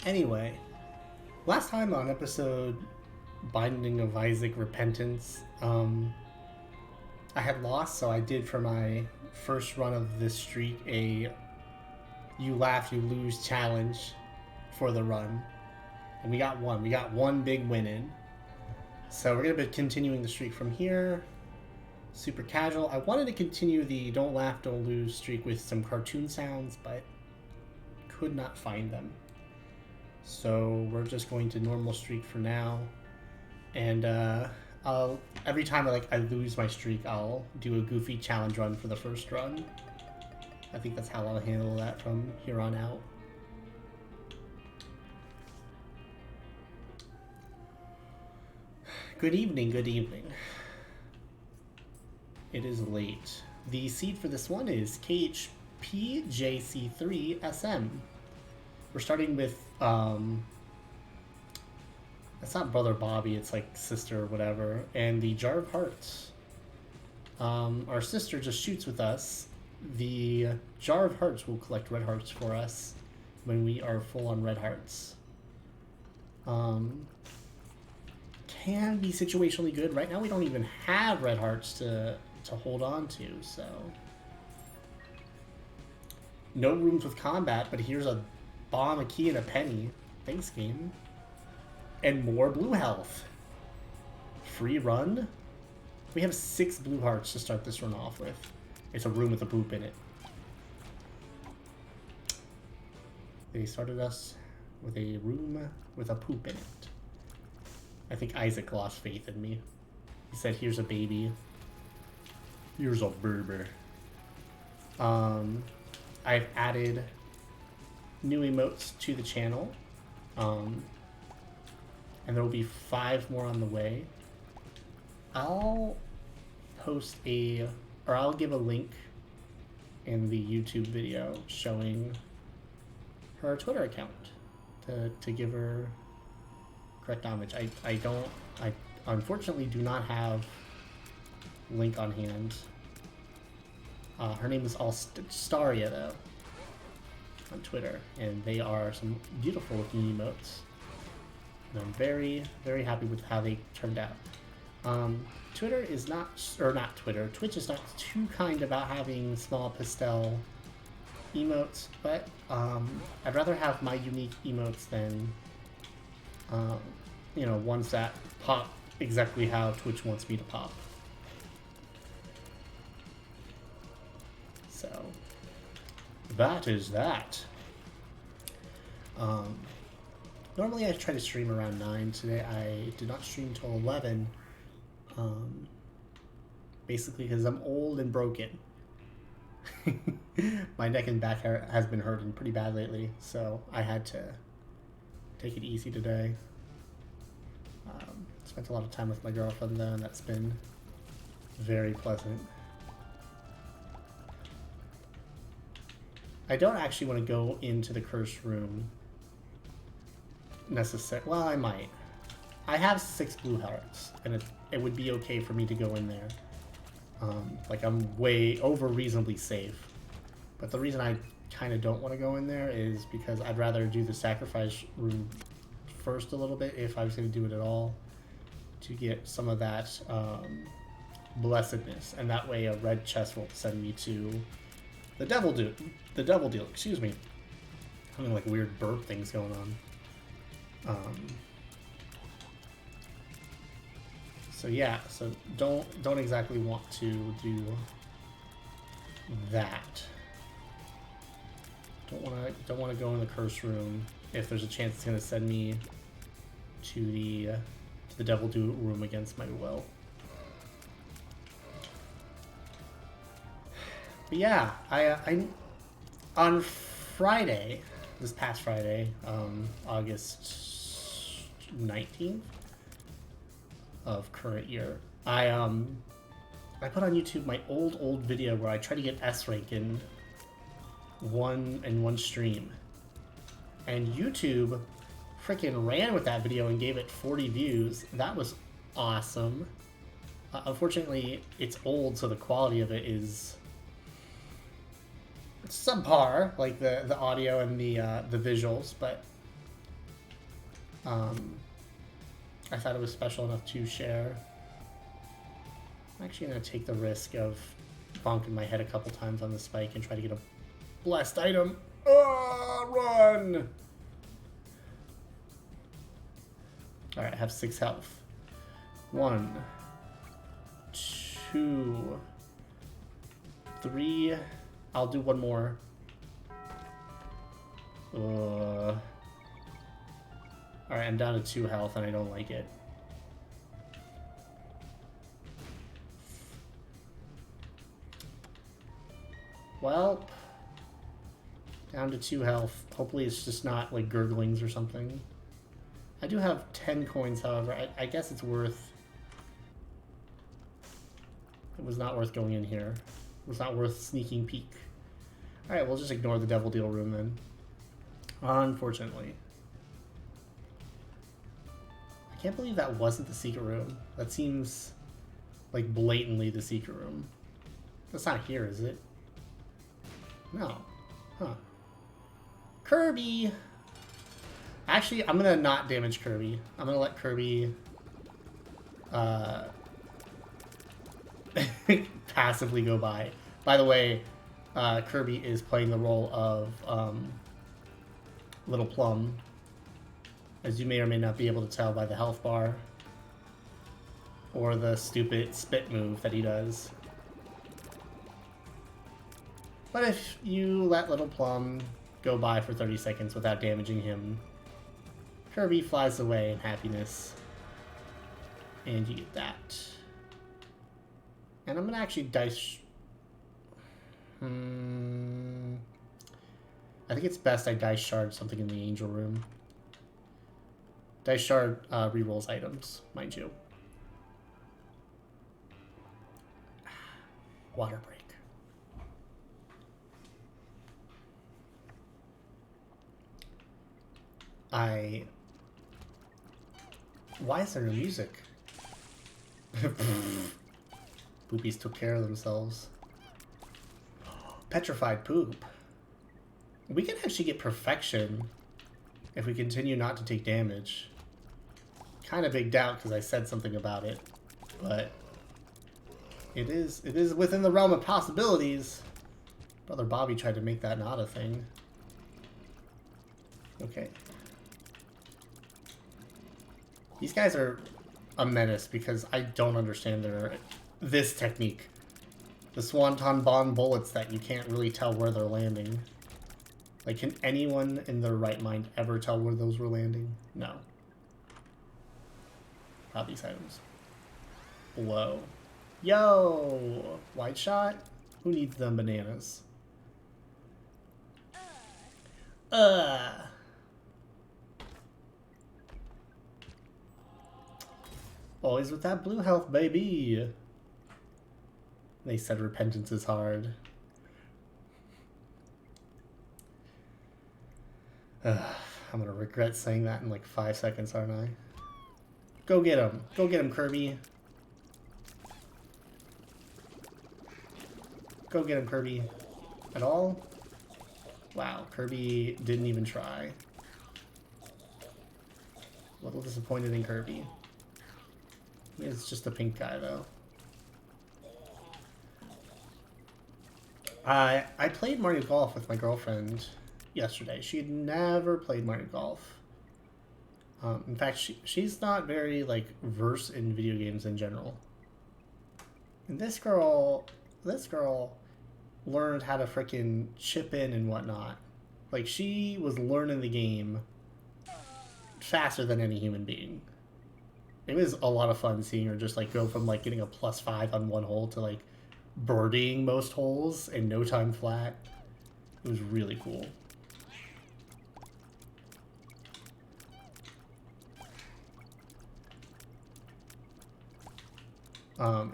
Anyway, last time on episode Binding of Isaac Repentance, I had lost, so I did for my first run of this streak a you laugh, you lose challenge for the run. And we got one. We got one big win in. So we're going to be continuing the streak from here. Super casual. I wanted to continue the don't laugh, don't lose streak with some cartoon sounds, but could not find them. So we're just going to normal streak for now. And I'll every time I lose my streak, I'll do a goofy challenge run for the first run. I think that's how I'll handle that from here on out. Good evening, good evening. It is late. The seed for this one is KHPJC3SM. We're starting with, it's not Brother Bobby, it's like sister or whatever, and the Jar of Hearts. Our sister just shoots with us. The Jar of Hearts will collect red hearts for us when we are full on red hearts. Can be situationally good. Right now we don't even have red hearts to hold on to, so no rooms with combat, but here's a bomb, a key, and a penny. Thanks, game. And more blue health. Free run. We have 6 blue hearts to start this run off with. It's a room with a poop in it. They started us with a room with a poop in it. I think Isaac lost faith in me. He said, here's a baby. Here's a baby. I've added new emotes to the channel. And there will be 5 more on the way. I'll post I'll give a link in the YouTube video showing her Twitter account to give her correct homage. I unfortunately do not have link on hand. Her name is Alstaria though on Twitter, and they are some beautiful looking emotes. And I'm very, very happy with how they turned out. Twitch is not too kind about having small pastel emotes, but I'd rather have my unique emotes than ones that pop exactly how Twitch wants me to pop. So that is that. Normally I try to stream around 9. Today I did not stream till 11. Basically because I'm old and broken. My neck and back has been hurting pretty bad lately, so I had to take it easy today. Spent a lot of time with my girlfriend though, and that's been very pleasant. I don't actually want to go into the cursed room necessarily. Well, I might. I have 6 blue hearts, and it would be okay for me to go in there. I'm way over reasonably safe. But the reason I kind of don't want to go in there is because I'd rather do the sacrifice room first a little bit, if I was going to do it at all, to get some of that blessedness, and that way a red chest won't send me to the devil deal. Excuse me. Having like weird burp things going on. So yeah, so don't exactly want to do that. Don't want to go in the curse room if there's a chance it's gonna send me to the devil do room against my will. But yeah, I on Friday, this past Friday, August 19th of current year, I put on YouTube my old video where I tried to get S rank in one stream, and YouTube freaking ran with that video and gave it 40 views. That was awesome. Unfortunately, it's old, so the quality of it is It's subpar, like the audio and the visuals, but I thought it was special enough to share. I'm actually gonna take the risk of bonking my head a couple times on the spike and try to get a blessed item. Run! Alright, I have 6 health. 1, 2, 3. I'll do one more. Alright, I'm down to 2 health and I don't like it. Well, down to 2 health. Hopefully it's just not like gurglings or something. I do have 10 coins, however. I guess it's worth... It was not worth going in here. It was not worth sneaking peek. Alright, we'll just ignore the Devil Deal room then. Unfortunately. I can't believe that wasn't the secret room. That seems like blatantly the secret room. That's not here, is it? No. Huh. Kirby! Actually, I'm gonna not damage Kirby. I'm gonna let Kirby passively go by. By the way, Kirby is playing the role of Little Plum, as you may or may not be able to tell by the health bar or the stupid spit move that he does. But if you let Little Plum go by for 30 seconds without damaging him, Kirby flies away in happiness. And you get that. And I'm gonna actually dice... I think it's best I dice shard something in the angel room. Dice shard rerolls items, mind you. Water break. Why is there no music? Poopies took care of themselves. Petrified poop. We can actually get perfection if we continue not to take damage. Kind of big doubt because I said something about it, but it is within the realm of possibilities. Brother Bobby tried to make that not a thing. Okay. These guys are a menace because I don't understand this technique. The Swanton Bomb bullets that you can't really tell where they're landing. Like, can anyone in their right mind ever tell where those were landing? No. Not these items. Blow. Yo! Wide shot? Who needs them bananas? Always with that blue health, baby. They said repentance is hard. I'm gonna regret saying that in like 5 seconds, aren't I? Go get him. Go get him, Kirby. Go get him, Kirby. At all? Wow, Kirby didn't even try. A little disappointed in Kirby. It's just a pink guy, though. I played Mario Golf with my girlfriend yesterday. She had never played Mario Golf. In fact, she's not very, like, versed in video games in general. And this girl learned how to frickin' chip in and whatnot. Like, she was learning the game faster than any human being. It was a lot of fun seeing her just, like, go from, like, getting a +5 on one hole to, like, birdieing most holes in no time flat. It was really cool.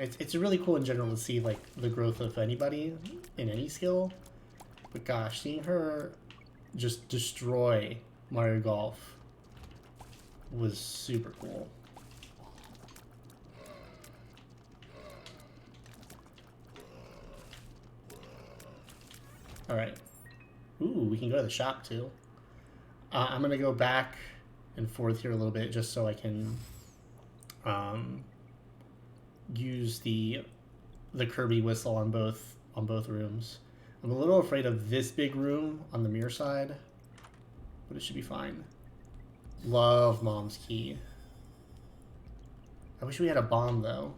It's really cool in general to see, like, the growth of anybody in any skill. But gosh, seeing her just destroy Mario Golf was super cool. Alright. Ooh, we can go to the shop too. I'm gonna go back and forth here a little bit just so I can use the Kirby whistle on both rooms. I'm a little afraid of this big room on the mirror side, but it should be fine. Love Mom's key. I wish we had a bomb though.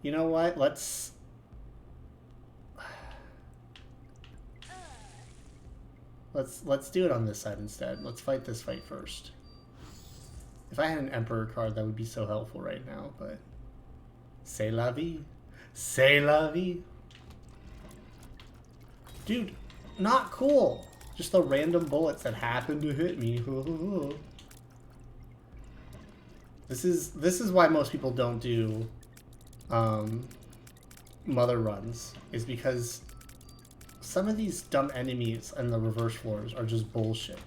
You know what? Let's do it on this side instead. Let's fight this fight first. If I had an Emperor card, that would be so helpful right now, but c'est la vie. C'est la vie. Dude, not cool. Just the random bullets that happen to hit me. This is why most people don't do mother runs, is because some of these dumb enemies and the reverse floors are just bullshit.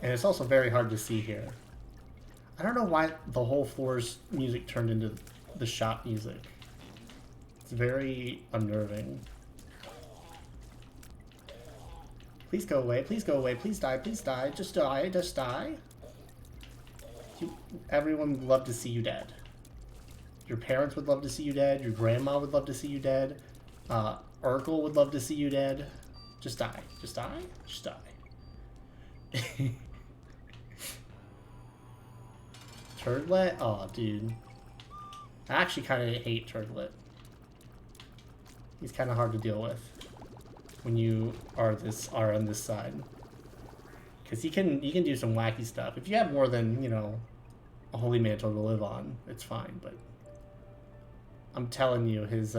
And it's also very hard to see here. I don't know why the whole floor's music turned into the shop music. It's very unnerving. Please go away, please go away, please die, just die, just die. Everyone would love to see you dead. Your parents would love to see you dead, your grandma would love to see you dead, Urkel would love to see you dead. Just die, just die, just die. Turdlet? Oh, dude. I actually kind of hate Turdlet. He's kind of hard to deal with when you are on this side, because he can do some wacky stuff. If you have more than, you know, a holy mantle to live on, it's fine. But I'm telling you, his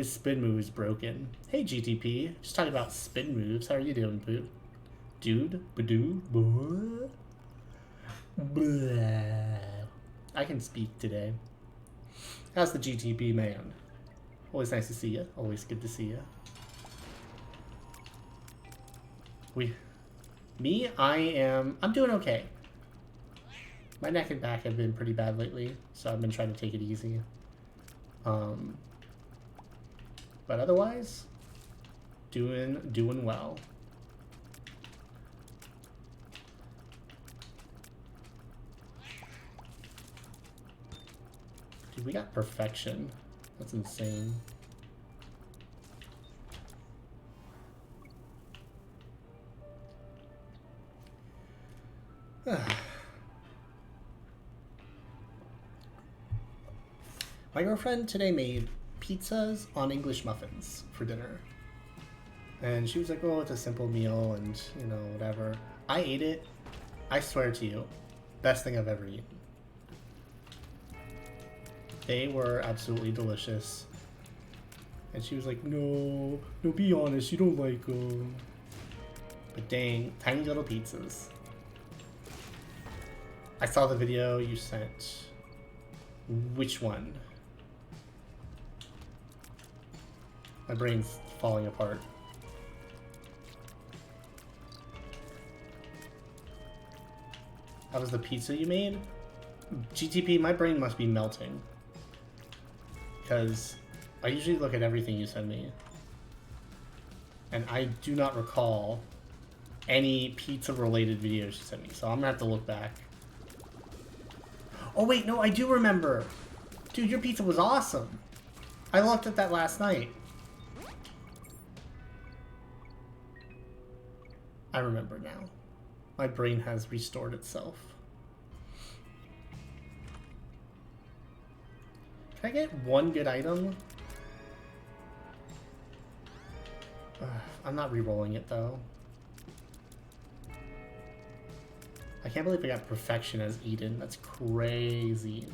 spin move is broken. Hey GTP, just talking about spin moves. How are you doing, boo? Dude, badoo, boy. Blah. I can speak today. How's the GTP, man? Always nice to see you. Always good to see you. I'm doing okay. My neck and back have been pretty bad lately, so I've been trying to take it easy. But otherwise, doing well. Dude, we got perfection. That's insane. My girlfriend today made pizzas on English muffins for dinner. And she was like, oh, it's a simple meal and, you know, whatever. I ate it. I swear to you, best thing I've ever eaten. They were absolutely delicious. And she was like, no, be honest, you don't like them. But dang, tiny little pizzas. I saw the video you sent. Which one? My brain's falling apart. That was the pizza you made? GTP, my brain must be melting. Because I usually look at everything you send me. And I do not recall any pizza-related videos you sent me. So I'm going to have to look back. Oh wait, no, I do remember. Dude, your pizza was awesome. I looked at that last night. I remember now. My brain has restored itself. Can I get one good item? I'm not re-rolling it though. I can't believe I got perfection as Eden. That's crazy.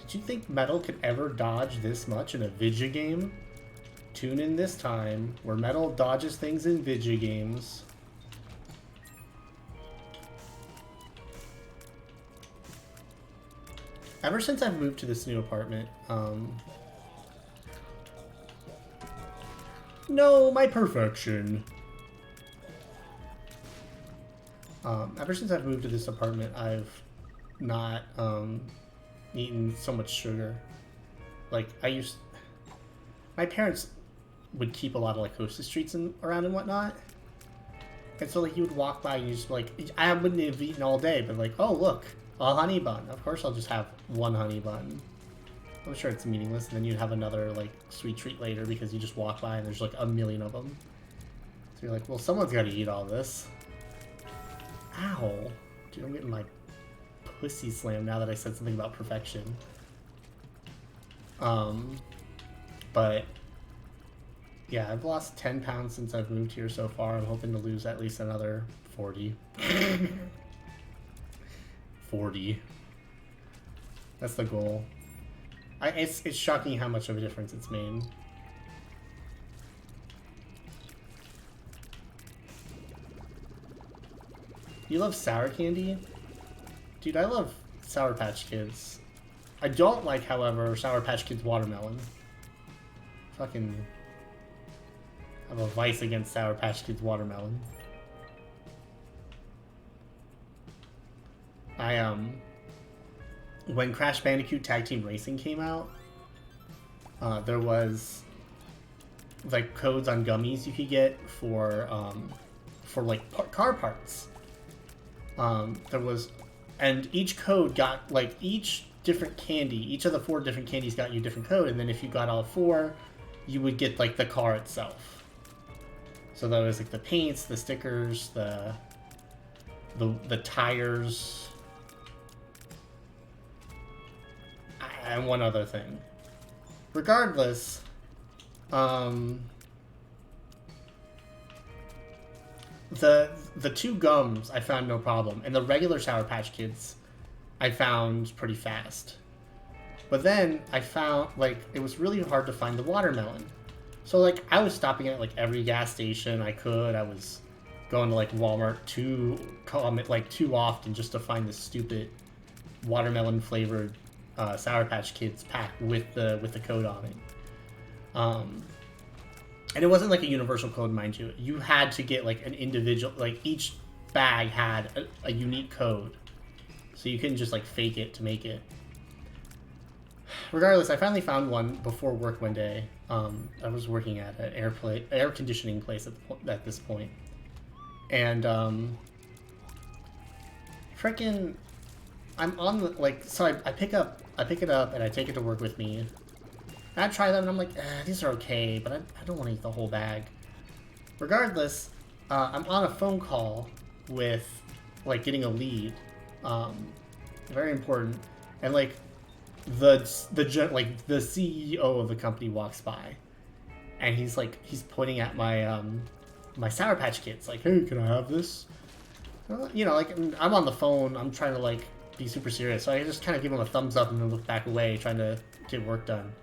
Did you think Metal could ever dodge this much in a Vidya game? Tune in this time, where Metal dodges things in Vidya games. Ever since I've moved to this new apartment, No, my perfection. Ever since I've moved to this apartment, I've not eaten so much sugar. Like, my parents would keep a lot of like Hostess treats around and whatnot. And so like you would walk by and you just be like, I wouldn't have eaten all day, but like, oh look, a honey bun. Of course I'll just have one honey bun. I'm sure it's meaningless, and then you'd have another like sweet treat later because you just walk by and there's like a million of them. So you're like, well, someone's got to eat all this. Ow. Dude, I'm getting my pussy slammed now that I said something about perfection. But yeah, I've lost 10 pounds since I've moved here so far. I'm hoping to lose at least another 40. 40. That's the goal. It's shocking how much of a difference it's made. You love sour candy? Dude, I love Sour Patch Kids. I don't like, however, Sour Patch Kids watermelon. Fucking have a vice against Sour Patch Kids watermelon. When Crash Bandicoot Tag Team Racing came out, there was like codes on gummies you could get for like car parts. And each code got like each different candy. Each of the 4 different candies got you a different code, and then if you got all 4, you would get like the car itself. So that was like the paints, the stickers, the tires. And one other thing. Regardless, the 2 gums I found no problem, and the regular Sour Patch Kids I found pretty fast. But then I found like it was really hard to find the watermelon. So like I was stopping at like every gas station I could. I was going to like Walmart too often just to find the stupid watermelon flavored Sour Patch Kids pack with the code on it. And it wasn't like a universal code, mind you. You had to get like an individual, like each bag had a unique code. So you couldn't just like fake it to make it. Regardless, I finally found one before work one day. I was working at an air conditioning place at this point. And frickin' I'm on the, like, so I pick it up and I take it to work with me. And I try them and I'm like, these are okay, but I don't want to eat the whole bag. Regardless, I'm on a phone call with, like, getting a lead. Very important. And, like, the CEO of the company walks by. And he's pointing at my, my Sour Patch Kids. Like, hey, can I have this? You know, like, I'm on the phone. I'm trying to, like, be super serious. So I just kind of give him a thumbs up and then look back away, trying to get work done.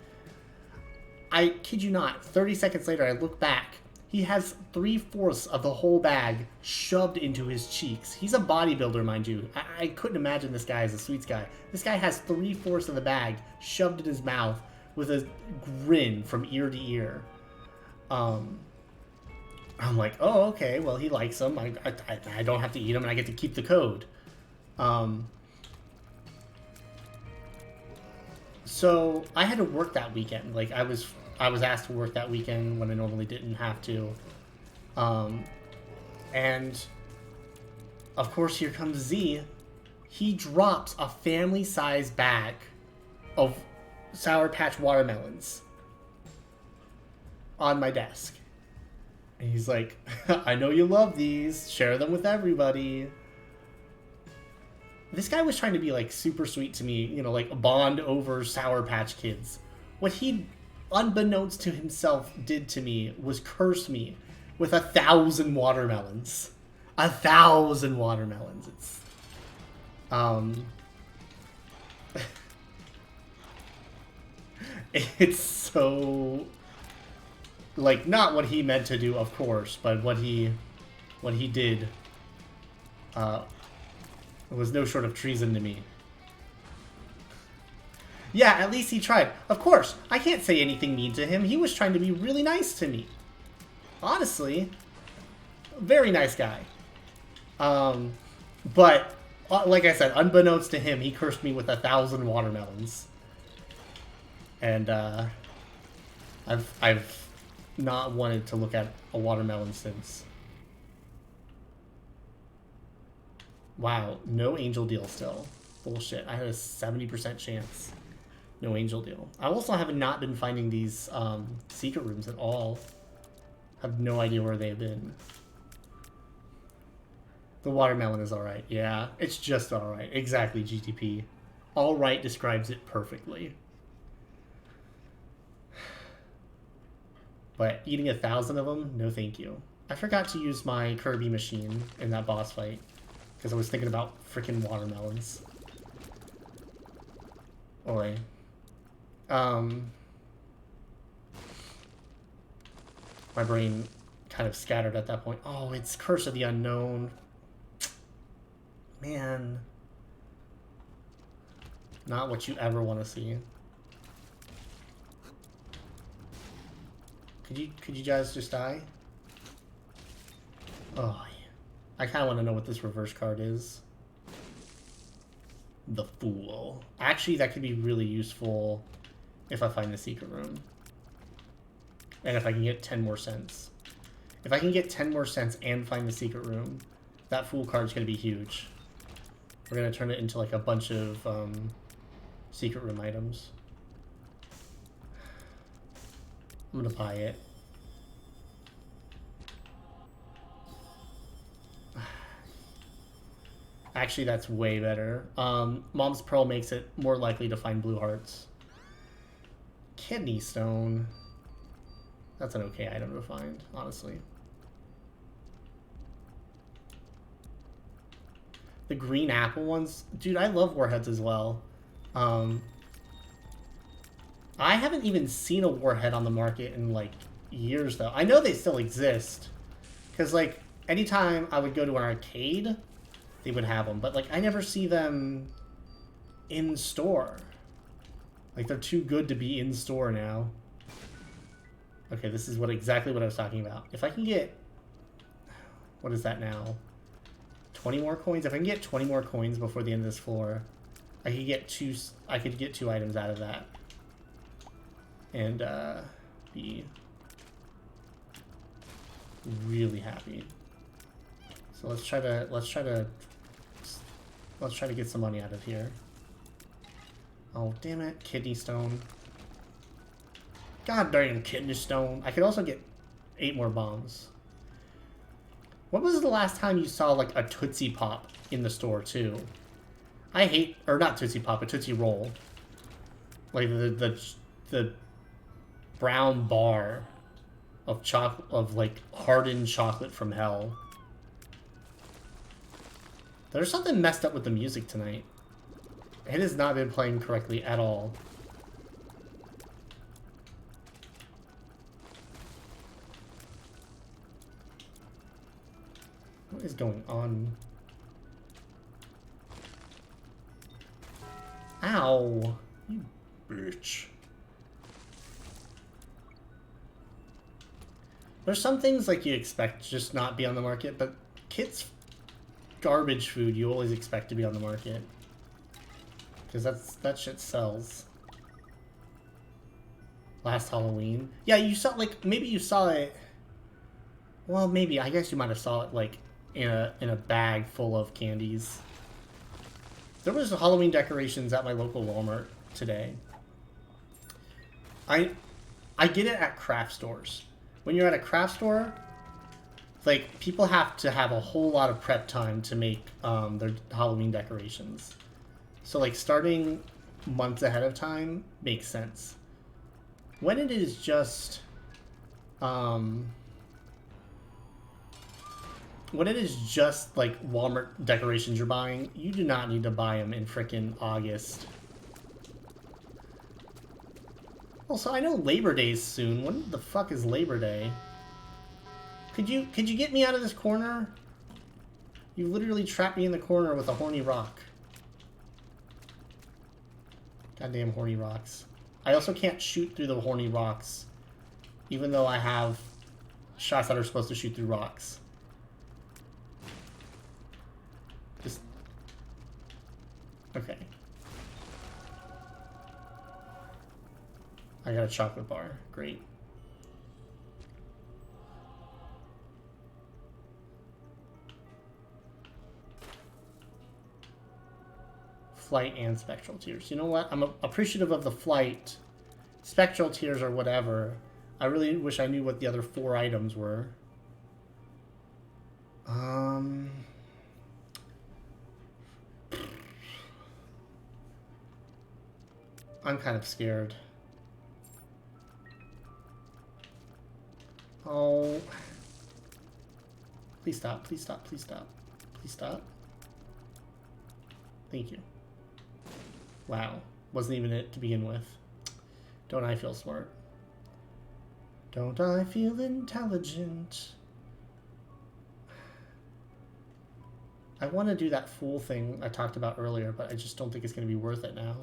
I kid you not, 30 seconds later, I look back. He has 3/4 of the whole bag shoved into his cheeks. He's a bodybuilder, mind you. I couldn't imagine this guy as a sweets guy. This guy has 3/4 of the bag shoved in his mouth with a grin from ear to ear. I'm like, oh, okay, well, he likes them. I don't have to eat them, and I get to keep the code. So I had to work that weekend. Like I was asked to work that weekend when I normally didn't have to. And of course, here comes Z. He drops a family-sized bag of Sour Patch watermelons on my desk. And he's like, I know you love these. Share them with everybody. This guy was trying to be, like, super sweet to me, you know, like, bond over Sour Patch Kids. What he, unbeknownst to himself, did to me was curse me with 1,000 watermelons. 1,000 watermelons. It's so, like, not what he meant to do, of course, but what he did, was no short of treason to me. Yeah, at least he tried. Of course, I can't say anything mean to him. He was trying to be really nice to me. honestly, very nice guy. But like I said, unbeknownst to him, he cursed me with 1,000 watermelons, and I've not wanted to look at a watermelon since. Wow, no angel deal still. Bullshit. I had a 70% chance. No angel deal. I also have not been finding these secret rooms at all. I have no idea where they've been. The watermelon is alright. Yeah, it's just alright. Exactly, GTP. Alright describes it perfectly. But eating 1,000 of them? No thank you. I forgot to use my Kirby machine in that boss fight. Because I was thinking about freaking watermelons. Oi. My brain kind of scattered at that point. Oh, it's Curse of the Unknown. Man. Not what you ever want to see. Could you guys just die? Oh, yeah. I kind of want to know what this reverse card is. The Fool. Actually, that could be really useful if I find the secret room. And if I can get 10 more cents. If I can get 10 more cents and find the secret room, that Fool card's going to be huge. We're going to turn it into like a bunch of secret room items. I'm going to buy it. Actually, that's way better. Mom's Pearl makes it more likely to find blue hearts. Kidney Stone. That's an okay item to find, honestly. The green apple ones. Dude, I love warheads as well. I haven't even seen a warhead on the market in, like, years, though. I know they still exist. Because, like, anytime I would go to an arcade, they would have them. But, like, I never see them in store. Like, they're too good to be in store now. Okay, this is exactly what I was talking about. If I can get... What is that now? 20 more coins? If I can get 20 more coins before the end of this floor, I could get two items out of that. And, be really happy. So let's try to get some money out of here. Oh, damn it. Kidney Stone. God damn Kidney Stone. I could also get 8 more bombs. When was the last time you saw, like, a Tootsie Pop in the store, too? I hate... Or not Tootsie Pop, a Tootsie Roll. Like, the brown bar of like, hardened chocolate from hell. There's something messed up with the music tonight. It has not been playing correctly at all. What is going on? Ow! You bitch. There's some things like you expect to just not be on the market, but kids' garbage food you always expect to be on the market. Because that shit sells. Last Halloween. Yeah, you saw, like, maybe you saw it... Well, maybe. I guess you might have saw it, like, in a bag full of candies. There was Halloween decorations at my local Walmart today. I get it at craft stores. When you're at a craft store, like, people have to have a whole lot of prep time to make their Halloween decorations. So, like, starting months ahead of time makes sense. When it is just... when it is just, like, Walmart decorations you're buying, you do not need to buy them in frickin' August. Also, I know Labor Day's soon. When the fuck is Labor Day? Could you get me out of this corner? You literally trapped me in the corner with a horny rock. Goddamn horny rocks. I also can't shoot through the horny rocks, even though I have shots that are supposed to shoot through rocks. Just... Okay. I got a chocolate bar. Great. Flight and spectral tears. You know what? I'm appreciative of the flight. Spectral tears or whatever. I really wish I knew what the other 4 items were. I'm kind of scared. Oh. Please stop, please stop, please stop. Please stop. Thank you. Wow. Wasn't even it to begin with. Don't I feel smart? Don't I feel intelligent? I want to do that fool thing I talked about earlier, but I just don't think it's going to be worth it now.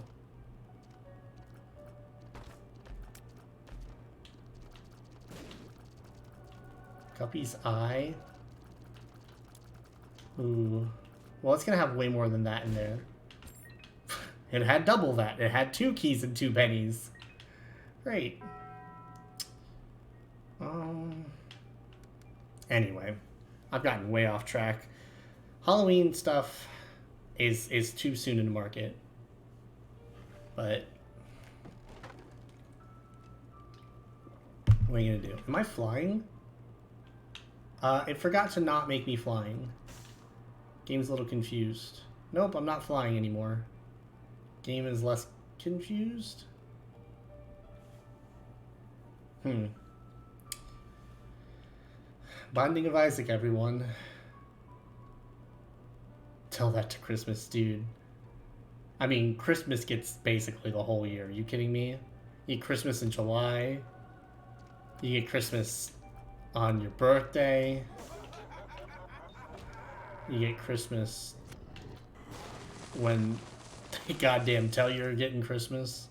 Guppy's eye. Ooh. Well, it's going to have way more than that in there. It had double that. It had 2 keys and 2 pennies. Great. Anyway, I've gotten way off track. Halloween stuff is too soon in the market. But what are you gonna do? Am I flying? It forgot to not make me flying. Game's a little confused. Nope, I'm not flying anymore. Game is less confused. Binding of Isaac, everyone. Tell that to Christmas, dude. I mean, Christmas gets basically the whole year. Are you kidding me? You get Christmas in July. You get Christmas on your birthday. You get Christmas when they goddamn tell you you're getting Christmas.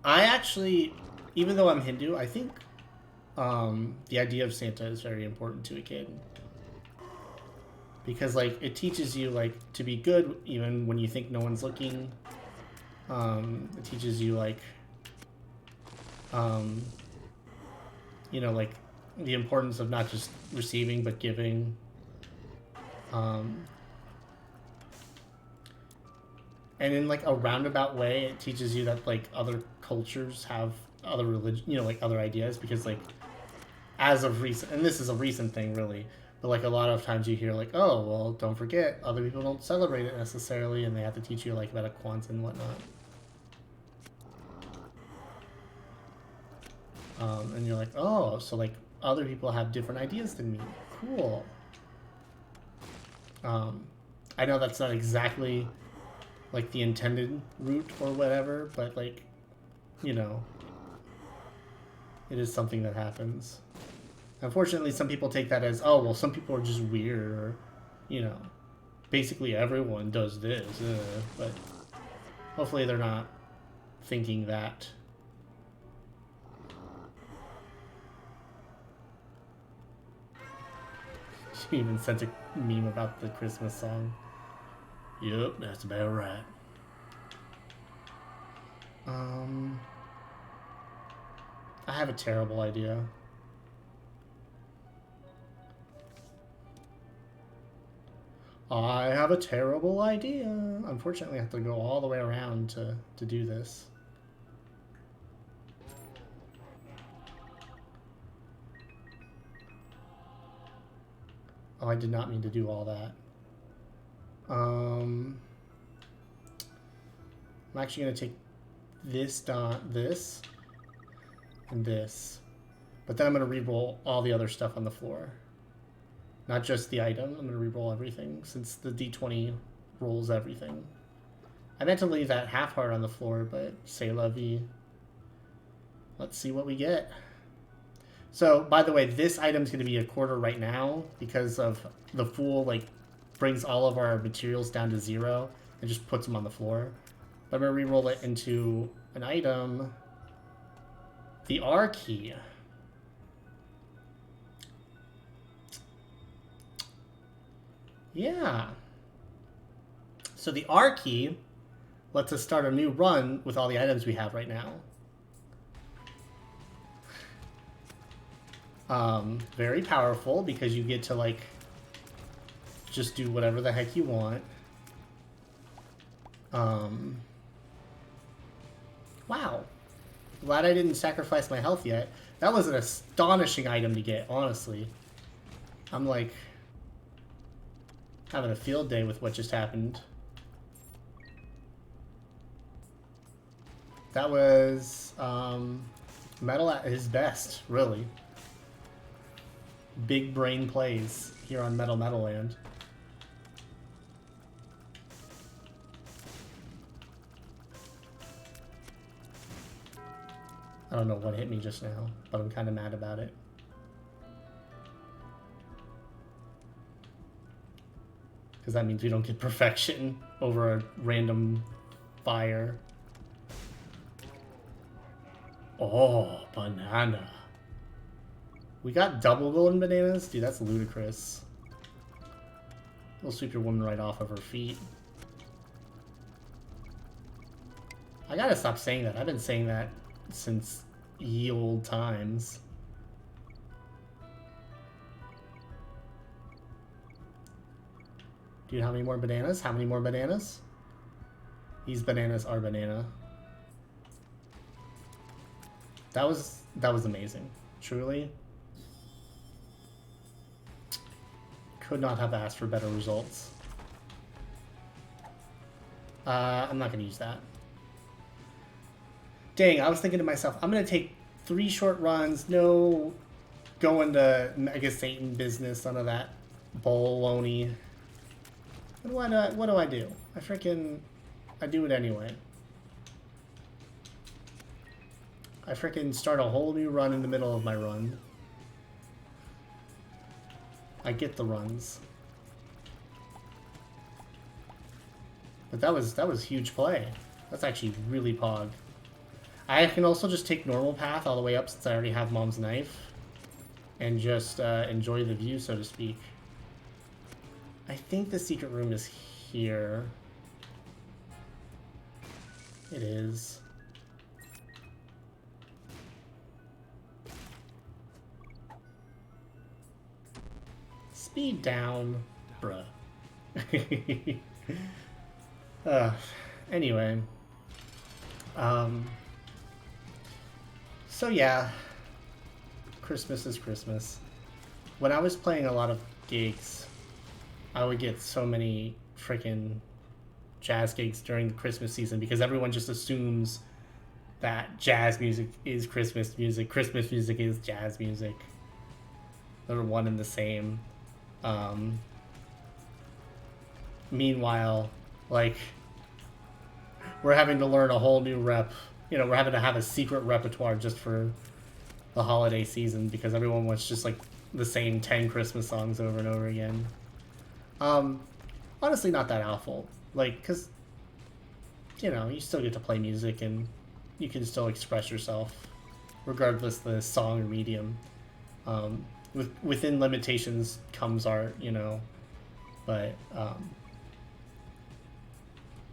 I actually, even though I'm Hindu, I think the idea of Santa is very important to a kid. Because, like, it teaches you, like, to be good even when you think no one's looking. It teaches you, like, you know, like, the importance of not just receiving, but giving. And in, like, a roundabout way, it teaches you that, like, other cultures have other religion, you know, like, other ideas. Because, like, as of recent, and this is a recent thing, really, but, like, a lot of times you hear, like, oh, well, don't forget, other people don't celebrate it necessarily, and they have to teach you, like, about a Kwanzaa and whatnot. And you're like, oh, so, like, other people have different ideas than me. Cool. I know that's not exactly, like, the intended route or whatever, but, like, you know, it is something that happens. Unfortunately, some people take that as, oh, well, some people are just weird, or, you know, basically everyone does this, but hopefully they're not thinking that. She even sent a meme about the Christmas song. Yep, that's about right. I have a terrible idea. I have a terrible idea. Unfortunately, I have to go all the way around to do this. Oh, I did not mean to do all that. I'm actually going to take this, and this. But then I'm going to re-roll all the other stuff on the floor. Not just the item. I'm going to re-roll everything, since the D20 rolls everything. I meant to leave that half heart on the floor, but c'est la vie. Let's see what we get. So, by the way, this item's going to be a quarter right now, because of the Fool, like, brings all of our materials down to 0 and just puts them on the floor. But I'm going to re-roll it into an item. The R key. Yeah. So the R key lets us start a new run with all the items we have right now. Very powerful because you get to like just do whatever the heck you want. Wow. Glad I didn't sacrifice my health yet. That was an astonishing item to get, honestly. I'm like having a field day with what just happened. That was Metal at his best, really. Big brain plays here on Metal Land. I don't know what hit me just now, but I'm kind of mad about it. Because that means we don't get perfection over a random fire. Oh, banana. We got double golden bananas? Dude, that's ludicrous. We'll sweep your woman right off of her feet. I gotta stop saying that. I've been saying that since ye old times. Dude, how many more bananas? How many more bananas? These bananas are banana. That was amazing. Truly. Could not have asked for better results. I'm not gonna use that. Dang, I was thinking to myself, I'm gonna take 3 short runs, no going to Mega Satan business, none of that baloney. What do I do? I do it anyway. I freaking start a whole new run in the middle of my run. I get the runs. But that was huge play. That's actually really pog. I can also just take normal path all the way up since I already have Mom's knife. And just enjoy the view, so to speak. I think the secret room is here. It is. Speed down, bruh. Anyway. So yeah. Christmas is Christmas. When I was playing a lot of gigs, I would get so many freaking jazz gigs during the Christmas season because everyone just assumes that jazz music is Christmas music is jazz music. They're one and the same. Meanwhile, like, we're having to learn a whole new rep. You know, we're having to have a secret repertoire just for the holiday season because everyone wants just like the same 10 Christmas songs over and over again. Honestly, not that awful. Like, because, you know, you still get to play music and you can still express yourself regardless of the song or medium. Within limitations comes art, you know. But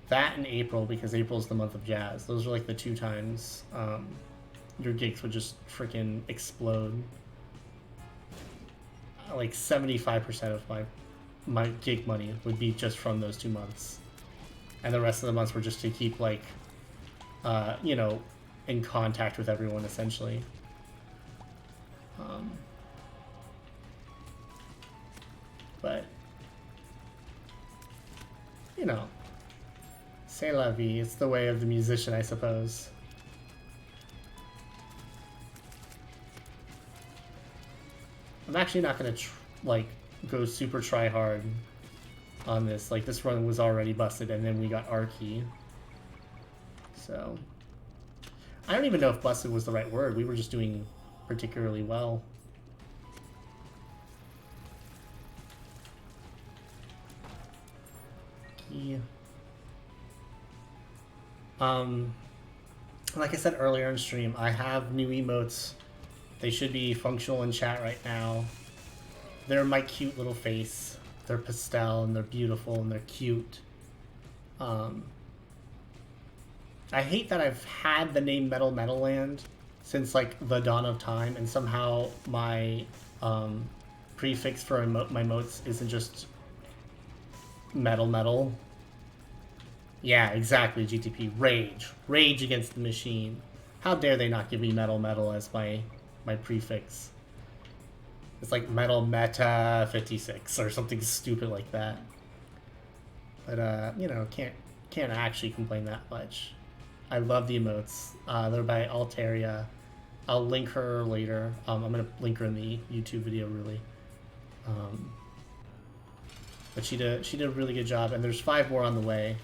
that and April, because April's the month of jazz. Those are like the 2 times your gigs would just freaking explode. Like 75% of my gig money would be just from those 2 months. And the rest of the months were just to keep, like, you know, in contact with everyone, essentially. But, you know, c'est la vie. It's the way of the musician, I suppose. I'm actually not going to, like, go super try hard on this. Like, this run was already busted, and then we got Arky. So, I don't even know if busted was the right word. We were just doing particularly well. Yeah. Like I said earlier in stream, I have new emotes. They should be functional in chat right now. They're my cute little face. They're pastel and they're beautiful and they're cute. I hate that I've had the name Metal Metal Land since like the dawn of time, and somehow my prefix for my emotes isn't just Metal Metal. Yeah, exactly, GTP. Rage. Rage against the machine. How dare they not give me Metal Metal as my prefix. It's like Metal Meta 56 or something stupid like that. But you know, can't actually complain that much. I love the emotes. They're by Altaria. I'll link her later. I'm gonna link her in the YouTube video, really. But she did a really good job, and there's 5 more on the way.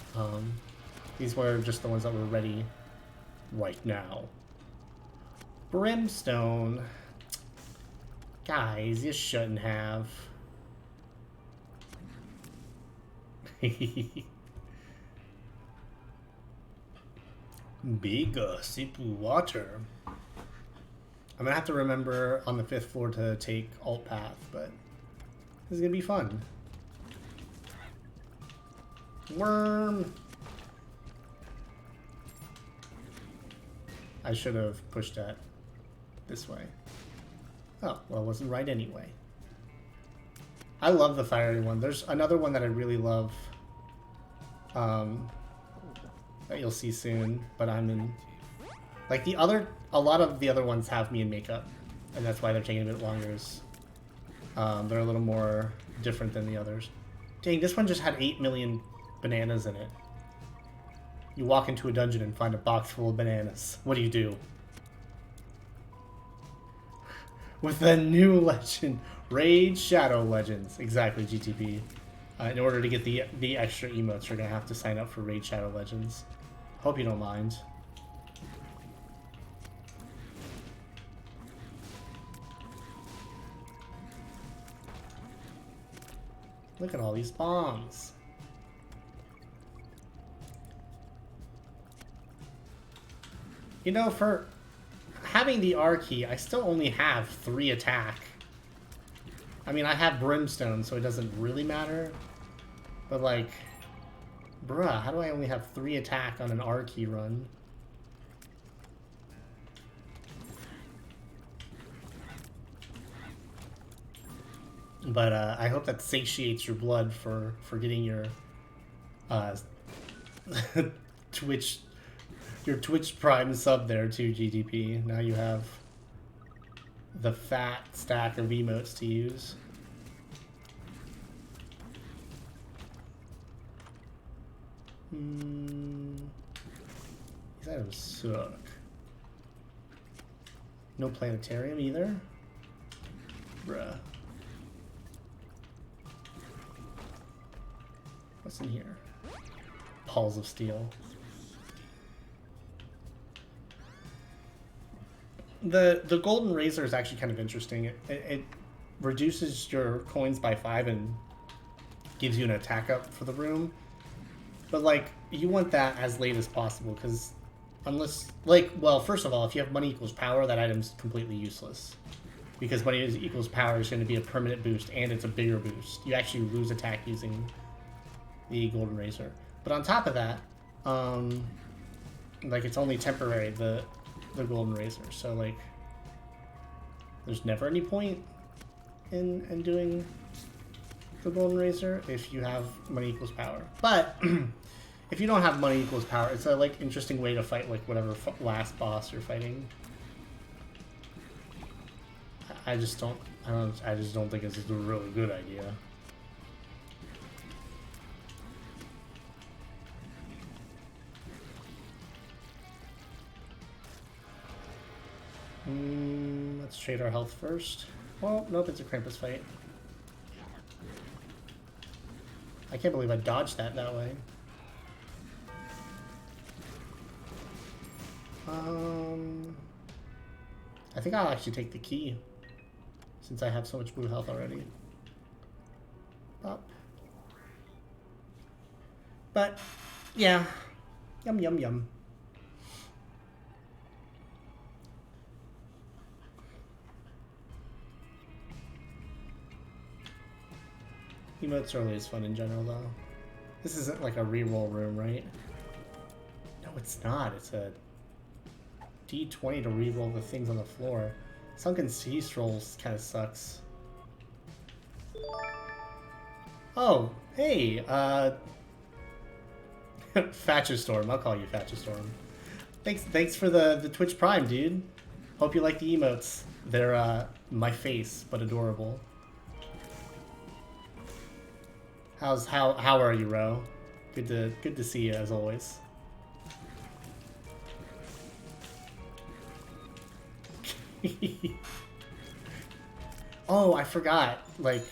These were just the ones that were ready right now. Brimstone. Guys, you shouldn't have. Big sip of water. I'm gonna have to remember on the 5th floor to take alt path, but this is gonna be fun. Worm. I should have pushed that this way. Oh, well, it wasn't right anyway. I love the fiery one. There's another one that I really love that you'll see soon, but I'm in... Like, a lot of the other ones have me in makeup, and that's why they're taking a bit longer. They're a little more different than the others. Dang, this one just had 8 million bananas in it. You walk into a dungeon and find a box full of bananas. What do? With the new legend, Raid Shadow Legends. Exactly, GTP. In order to get the extra emotes, you're going to have to sign up for Raid Shadow Legends. Hope you don't mind. Look at all these bombs. You know, for having the R key, I still only have 3 attack. I mean, I have Brimstone, so it doesn't really matter. But like, bruh, how do I only have 3 attack on an R key run? But I hope that satiates your blood for getting your Twitch Prime sub there too, GDP. Now you have the fat stack of emotes to use. These items suck. No planetarium either. Bruh. What's in here? Balls of steel. The golden razor is actually kind of interesting. It reduces your coins by 5 and gives you an attack up for the room. But like, you want that as late as possible, because unless, like, well, first of all, if you have money equals power, that item's completely useless. Because money equals power is going to be a permanent boost, and it's a bigger boost. You actually lose attack using the golden razor. But on top of that, like, it's only temporary, the golden razor. So like, there's never any point in doing the golden razor if you have money equals power. But if you don't have money equals power, it's a like interesting way to fight like whatever last boss you're fighting. I just don't think it's a really good idea. Let's trade our health first. Oh, nope, it's a Krampus fight. I can't believe I dodged that way. I think I'll actually take the key, since I have so much blue health already. Up. But, yeah. Yum, yum, yum. Emotes are always fun in general, though. This isn't like a reroll room, right? No, it's not. It's a D20 to reroll the things on the floor. Sunken Sea Strolls kind of sucks. Oh, hey, Fatchestorm. I'll call you Fatchestorm. Thanks for the Twitch Prime, dude. Hope you like the emotes. They're my face, but adorable. How are you, Ro? Good to see you as always. Oh, I forgot. Like,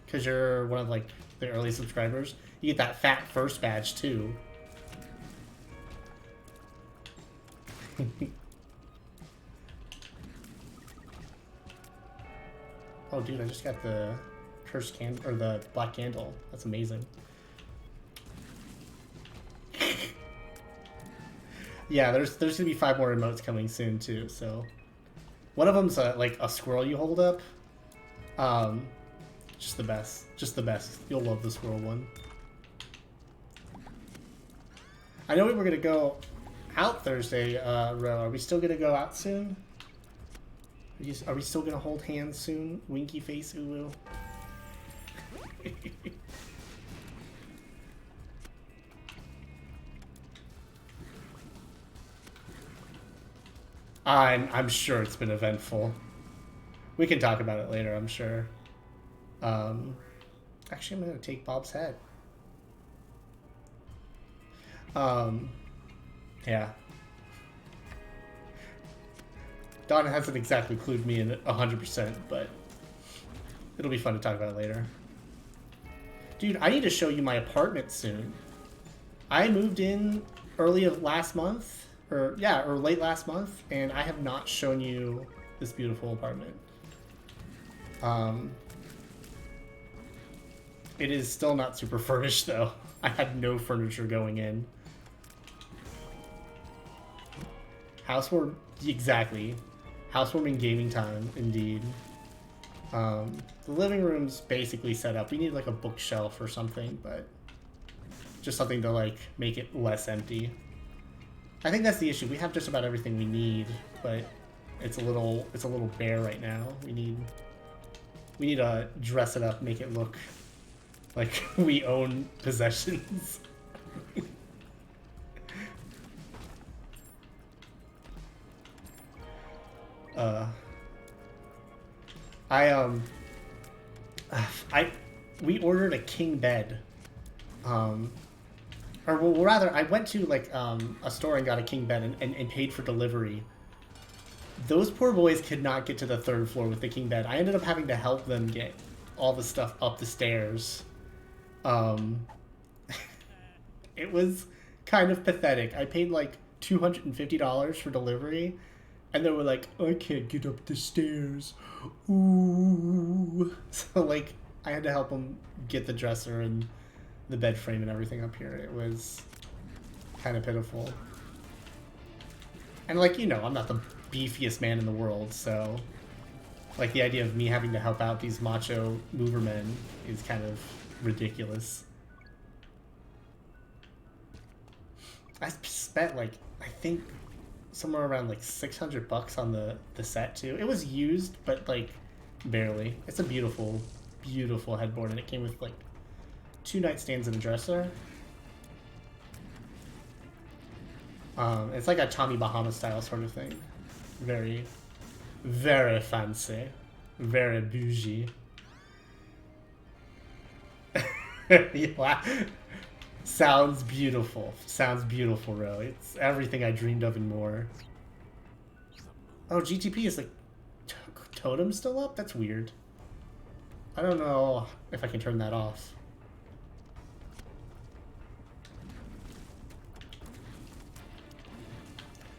because you're one of like the early subscribers, you get that fat first badge too. Oh, dude, I just got the cursed candle or the black candle. That's amazing. Yeah, there's gonna be 5 more emotes coming soon too. So one of them's like a squirrel you hold up. Just the best. Just the best. You'll love the squirrel one. I know we were gonna go out Thursday, Ro. Are we still gonna go out soon? Are we still gonna hold hands soon? Winky face, Ulu. I'm sure it's been eventful. We can talk about it later, I'm sure. Actually, I'm gonna take Bob's head. Yeah. Donna hasn't exactly clued me in 100%, but it'll be fun to talk about it later. Dude, I need to show you my apartment soon. I moved in early of last month, or late last month, and I have not shown you this beautiful apartment. It is still not super furnished though. I had no furniture going in. Housewarming, exactly. Housewarming gaming time, indeed. The living room's basically set up. We need like a bookshelf or something, but just something to like make it less empty. I think that's the issue. We have just about everything we need, but it's a little bare right now. We need to dress it up, make it look like we own possessions. We ordered a king bed. Or well, rather, I went to like a store and got a king bed and paid for delivery. Those poor boys could not get to the 3rd floor with the king bed. I ended up having to help them get all the stuff up the stairs. It was kind of pathetic. I paid like $250 for delivery, and they were like, I can't get up the stairs. Ooh. So like, I had to help them get the dresser and the bed frame and everything up here. It was kind of pitiful. And like, you know, I'm not the beefiest man in the world, so like the idea of me having to help out these macho mover men is kind of ridiculous. I spent like, I think somewhere around like $600 on the set too. It was used, but like barely. It's a beautiful, beautiful headboard, and it came with like 2 nightstands and a dresser. It's like a Tommy Bahama style sort of thing. Very, very fancy. Very bougie. Sounds beautiful. Sounds beautiful, Ro. It's everything I dreamed of and more. Oh, GTP is like... Totem still up? That's weird. I don't know if I can turn that off.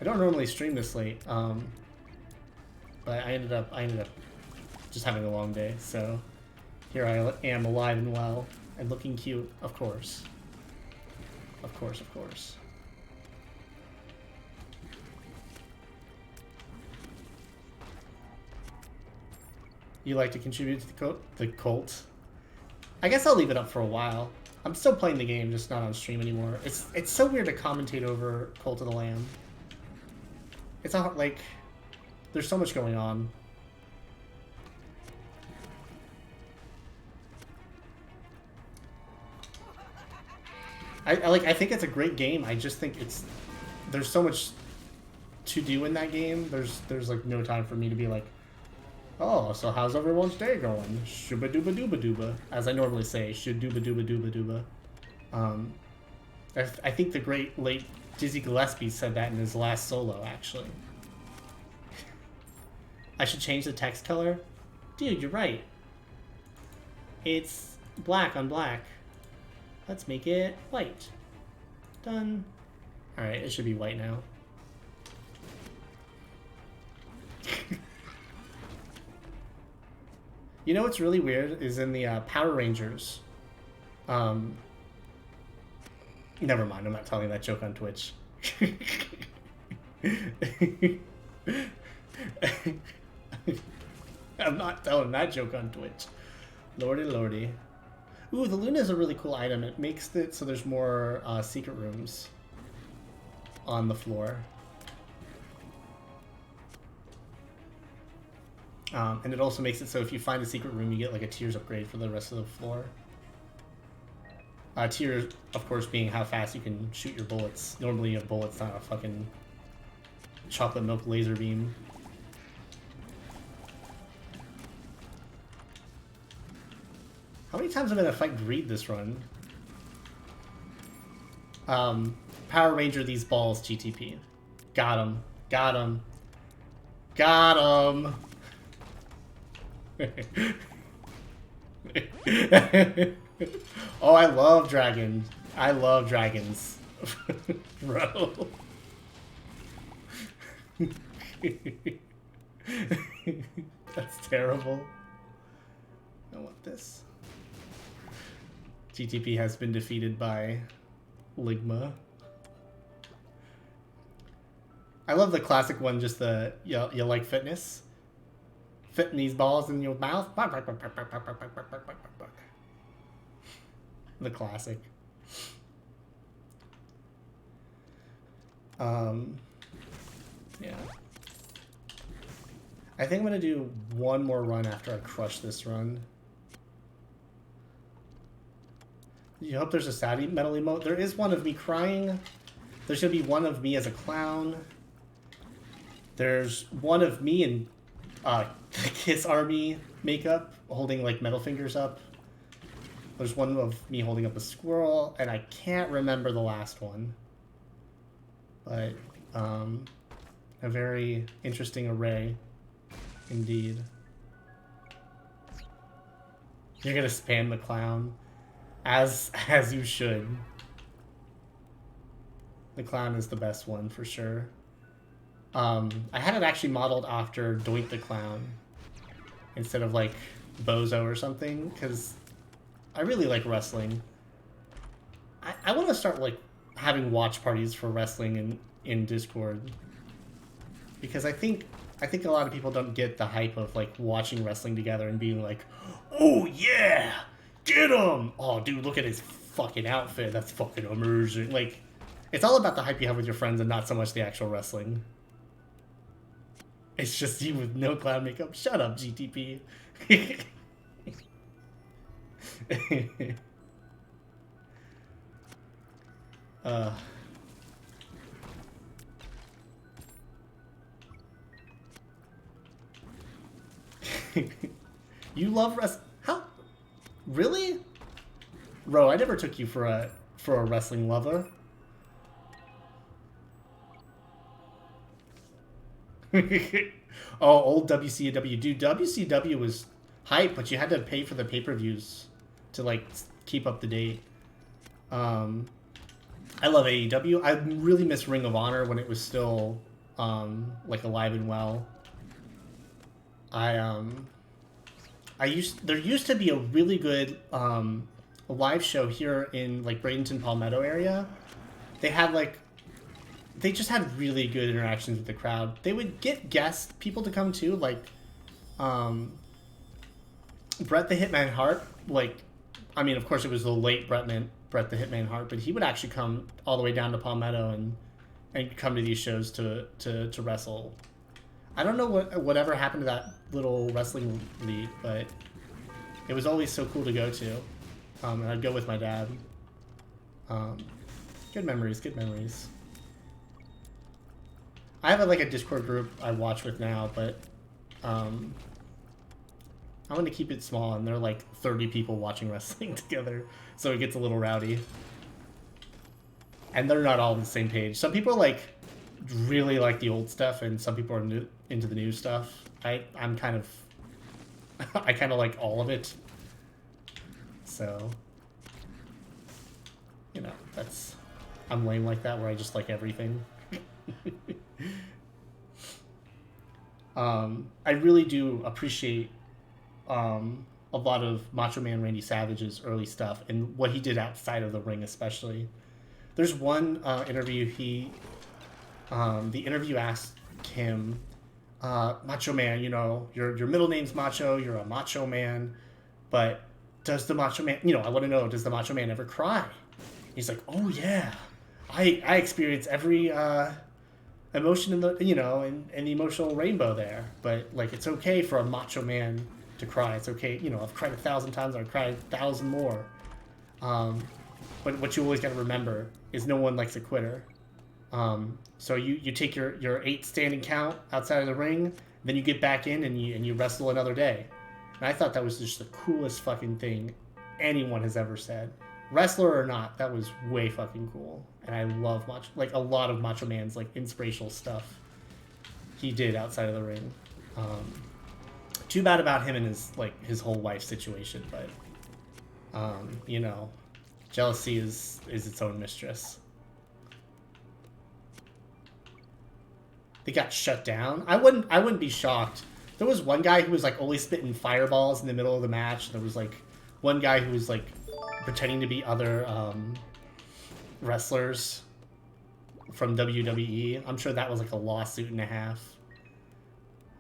I don't normally stream this late, but I ended up just having a long day, so here I am, alive and well, and looking cute, of course. Of course, of course. You like to contribute to the cult? I guess I'll leave it up for a while. I'm still playing the game, just not on stream anymore. It's so weird to commentate over Cult of the Lamb. It's not like there's so much going on. I think it's a great game. I just think there's so much to do in that game. There's like no time for me to be like, oh, so how's everyone's day going? Shooba dooba dooba dooba, as I normally say, should dooba dooba dooba dooba. I think the great late Dizzy Gillespie said that in his last solo, actually. I should change the text color? Dude, you're right. It's black on black. Let's make it white. Done. Alright, it should be white now. You know what's really weird is in the Power Rangers. Never mind, I'm not telling that joke on Twitch. I'm not telling that joke on Twitch. Lordy, lordy. Ooh, the Luna is a really cool item. It makes it so there's more secret rooms on the floor. And it also makes it so if you find a secret room, you get like a tiers upgrade for the rest of the floor. Tiers, of course, being how fast you can shoot your bullets. Normally a bullet's not a fucking chocolate milk laser beam. How many times have I had to fight Greed this run? Power Ranger these balls, GTP. Got him. Got him. Got him. Oh, I love dragons. I love dragons. Bro. That's terrible. I want this. GTP has been defeated by Ligma. I love the classic one, just the, you like fitness? Fitting these balls in your mouth? The classic. Yeah. I think I'm gonna do one more run after I crush this run. You hope there's a sad metal emote? There is one of me crying. There should be one of me as a clown. There's one of me in Kiss Army makeup, holding like metal fingers up. There's one of me holding up a squirrel, and I can't remember the last one. But, a very interesting array, indeed. You're gonna spam the clown. As you should. The clown is the best one for sure. I had it actually modeled after Doink the Clown instead of like Bozo or something, because I really like wrestling. I want to start like having watch parties for wrestling in Discord, because I think a lot of people don't get the hype of like watching wrestling together and being like, oh yeah, get him! Oh dude, look at his fucking outfit, that's fucking amazing. Like, it's all about the hype you have with your friends and not so much the actual wrestling. It's just you with no clown makeup. Shut up, GTP. You love how? Really? Ro, I never took you for a wrestling lover. Oh, old WCW. Dude, WCW was hype, but you had to pay for the pay-per-views to like keep up to date. I love AEW. I really miss Ring of Honor when it was still like alive and well. There used to be a really good live show here in like Bradenton Palmetto area. They just had really good interactions with the crowd. They would get people to come too, like Bret the Hitman Hart. Like, I mean, of course, it was the late Bret the Hitman Hart, but he would actually come all the way down to Palmetto and come to these shows to wrestle. I don't know whatever happened to that little wrestling league, but it was always so cool to go to. And I'd go with my dad. Good memories, good memories. I have like a Discord group I watch with now, but I'm going to keep it small, and there are like 30 people watching wrestling together, so it gets a little rowdy. And they're not all on the same page. Some people like really like the old stuff, and some people are into the new stuff. I'm kind of I kind of like all of it. So, you know, I'm lame like that, where I just like everything. I really do appreciate a lot of Macho Man Randy Savage's early stuff and what he did outside of the ring, especially. There's one interview the interview asked him, Macho Man, you know, your middle name's Macho, you're a Macho Man, but does the Macho Man, you know, I want to know, does the Macho Man ever cry? He's like, oh yeah, I experience every emotion in the, you know, and the emotional rainbow there, but like it's okay for a Macho Man to cry. It's okay, you know, I've cried 1,000 times, I've cried 1,000 more. But what you always got to remember is no one likes a quitter. So you take your 8 standing count outside of the ring, then you get back in and you wrestle another day. And I thought that was just the coolest fucking thing anyone has ever said. Wrestler or not, that was way fucking cool. And I love a lot of Macho Man's like inspirational stuff he did outside of the ring. Too bad about him and his whole wife situation, but you know, jealousy is its own mistress. They got shut down. I wouldn't be shocked. There was one guy who was like always spitting fireballs in the middle of the match. There was like one guy who was like pretending to be other wrestlers from WWE. I'm sure that was like a lawsuit and a half.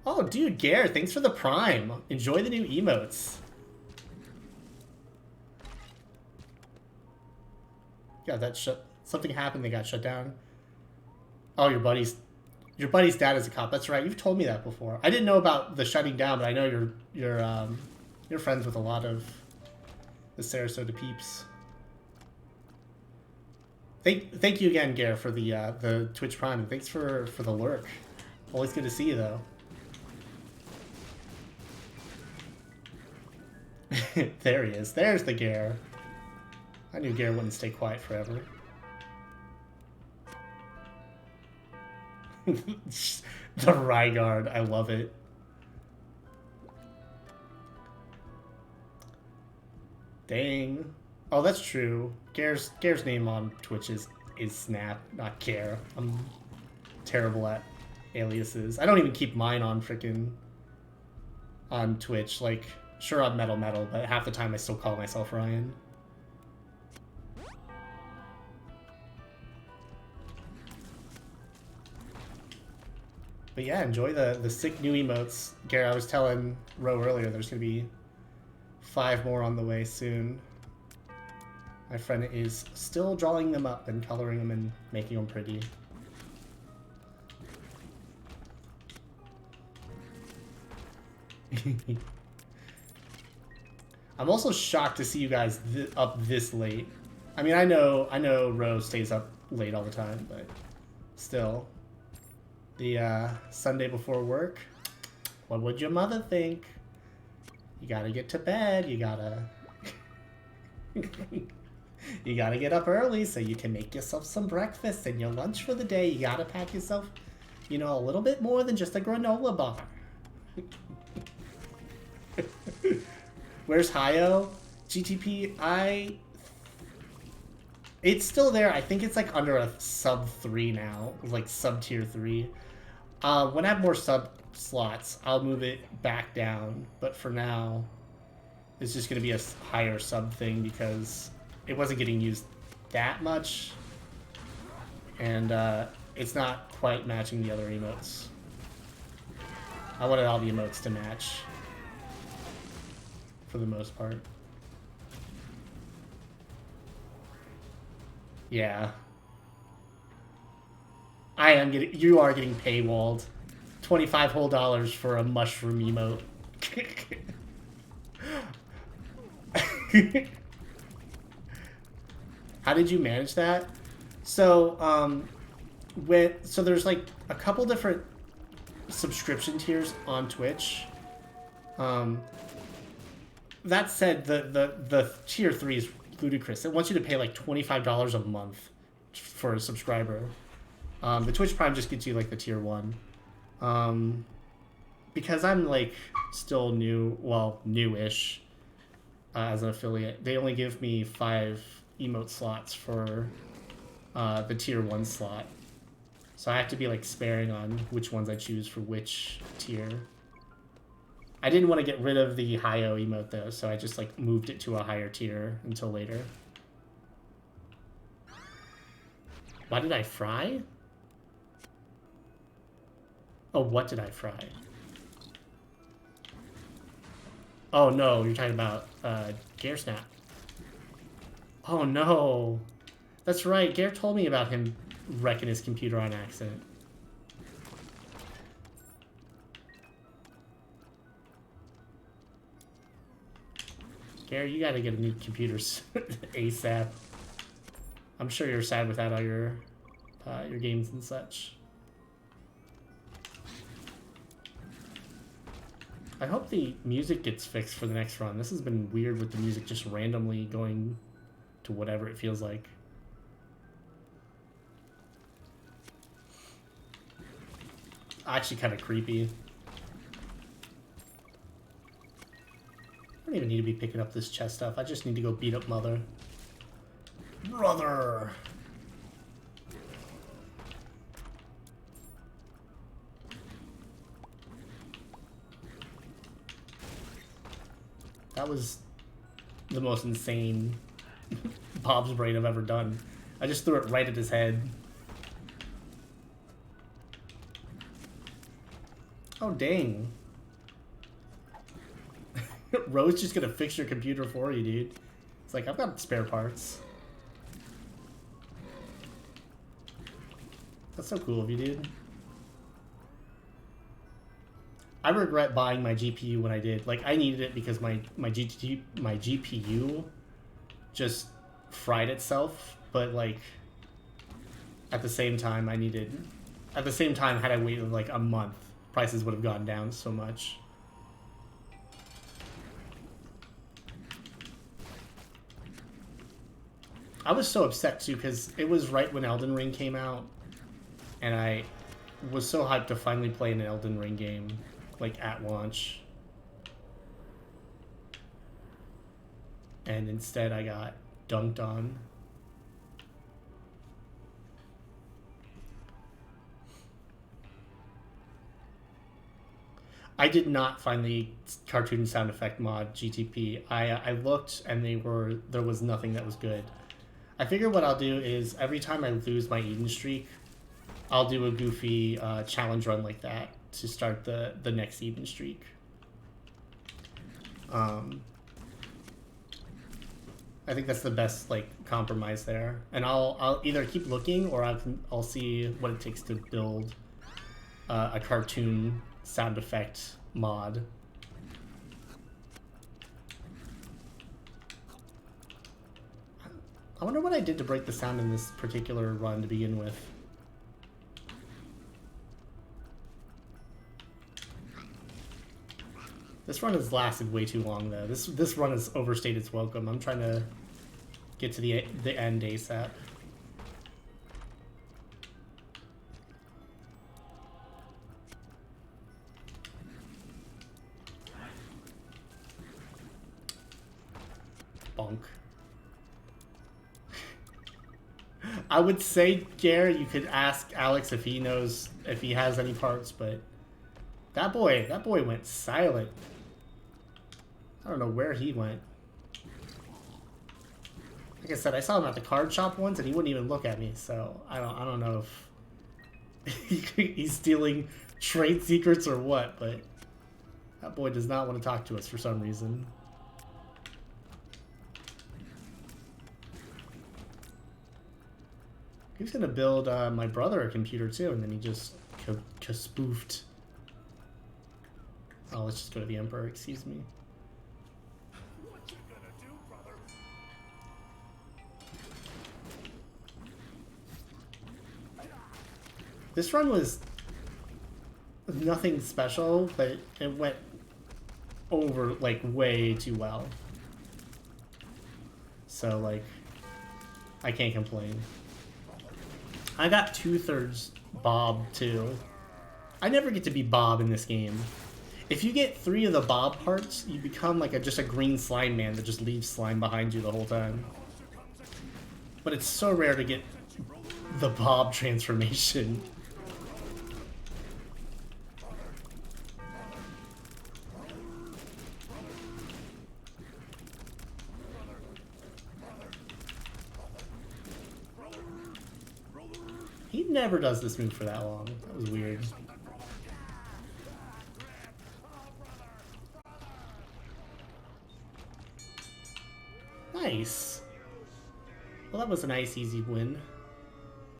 Oh, dude, Gare, thanks for the Prime. Enjoy the new emotes. Yeah, something happened. They got shut down. Oh, your buddy's dad is a cop. That's right. You've told me that before. I didn't know about the shutting down, but I know you're friends with a lot of the Sarasota peeps. Thank you again, Gare, for the Twitch Prime. And thanks for the lurk. Always good to see you, though. There he is. There's the Gare. I knew Gare wouldn't stay quiet forever. The Ryguard. I love it. Dang. Oh, that's true. Gare's name on Twitch is Snap, not Care. I'm terrible at aliases. I don't even keep mine on on Twitch. Like, sure, I'm Metal, but half the time I still call myself Ryan. But yeah, enjoy the sick new emotes. Gare, I was telling Ro earlier, there's going to be 5 more on the way soon. My friend is still drawing them up and coloring them and making them pretty. I'm also shocked to see you guys up this late. I mean, I know Ro stays up late all the time, but still. The Sunday before work, what would your mother think? You gotta get to bed, you gotta you gotta get up early so you can make yourself some breakfast and your lunch for the day. You gotta pack yourself, you know, a little bit more than just a granola bar. Where's Hayo? GTP, it's still there. I think it's like under a sub 3 now, like sub tier 3. When I have more sub slots, I'll move it back down. But for now, it's just going to be a higher sub thing because it wasn't getting used that much. And it's not quite matching the other emotes. I wanted all the emotes to match for the most part. Yeah. You are getting paywalled. $25 whole for a mushroom emote. How did you manage that? So, so there's like a couple different subscription tiers on Twitch. That said, the tier 3 is ludicrous. It wants you to pay like $25 a month for a subscriber. The Twitch Prime just gets you like the tier 1. Because I'm like still newish as an affiliate, they only give me 5 emote slots for the tier 1 slot. So I have to be like sparing on which ones I choose for which tier. I didn't want to get rid of the Hi-Oh emote though, so I just like moved it to a higher tier until later. Why did I fry? Oh, what did I fry? Oh no, you're talking about Garesnap. Oh no. That's right, Gare told me about him wrecking his computer on accident. Gare, you gotta get a new computer ASAP. I'm sure you're sad without all your games and such. I hope the music gets fixed for the next run. This has been weird with the music just randomly going to whatever it feels like. Actually kind of creepy. I don't even need to be picking up this chest stuff. I just need to go beat up Mother. Brother! That was the most insane Bob's Brain I've ever done. I just threw it right at his head. Oh, dang. Rose just gonna fix your computer for you, dude. It's like, I've got spare parts. That's so cool of you, dude. I regret buying my GPU when I did. Like, I needed it because my GPU just fried itself, but like at the same time had I waited like a month, prices would have gone down so much. I was so upset too because it was right when Elden Ring came out, and I was so hyped to finally play an Elden Ring game like at launch, and instead I got dunked on. I did not find the cartoon sound effect mod GTP. I looked and there was nothing that was good. I figure what I'll do is every time I lose my Eden streak, I'll do a goofy challenge run like that to start the next Eden streak. I think that's the best like compromise there, and I'll either keep looking or I'll see what it takes to build a cartoon sound effect mod. I wonder what I did to break the sound in this particular run to begin with. This run has lasted way too long though. This run has overstayed its welcome. I'm trying to get to the end ASAP. Bonk. I would say, Gare, you could ask Alex if he has any parts, but that boy went silent. I don't know where he went. Like I said, I saw him at the card shop once and he wouldn't even look at me, so I don't know if he's stealing trade secrets or what, but that boy does not want to talk to us for some reason. He was gonna build my brother a computer too, and then he just spoofed. Oh, let's just go to the Emperor, excuse me. What you gonna do, brother? This run was nothing special, but it went over, like, way too well. So, like, I can't complain. I got 2/3 Bob, too. I never get to be Bob in this game. If you get 3 of the Bob parts, you become, like, just a green slime man that just leaves slime behind you the whole time. But it's so rare to get the Bob transformation. He never does this move for that long. That was weird. Nice. Well, that was a nice, easy win.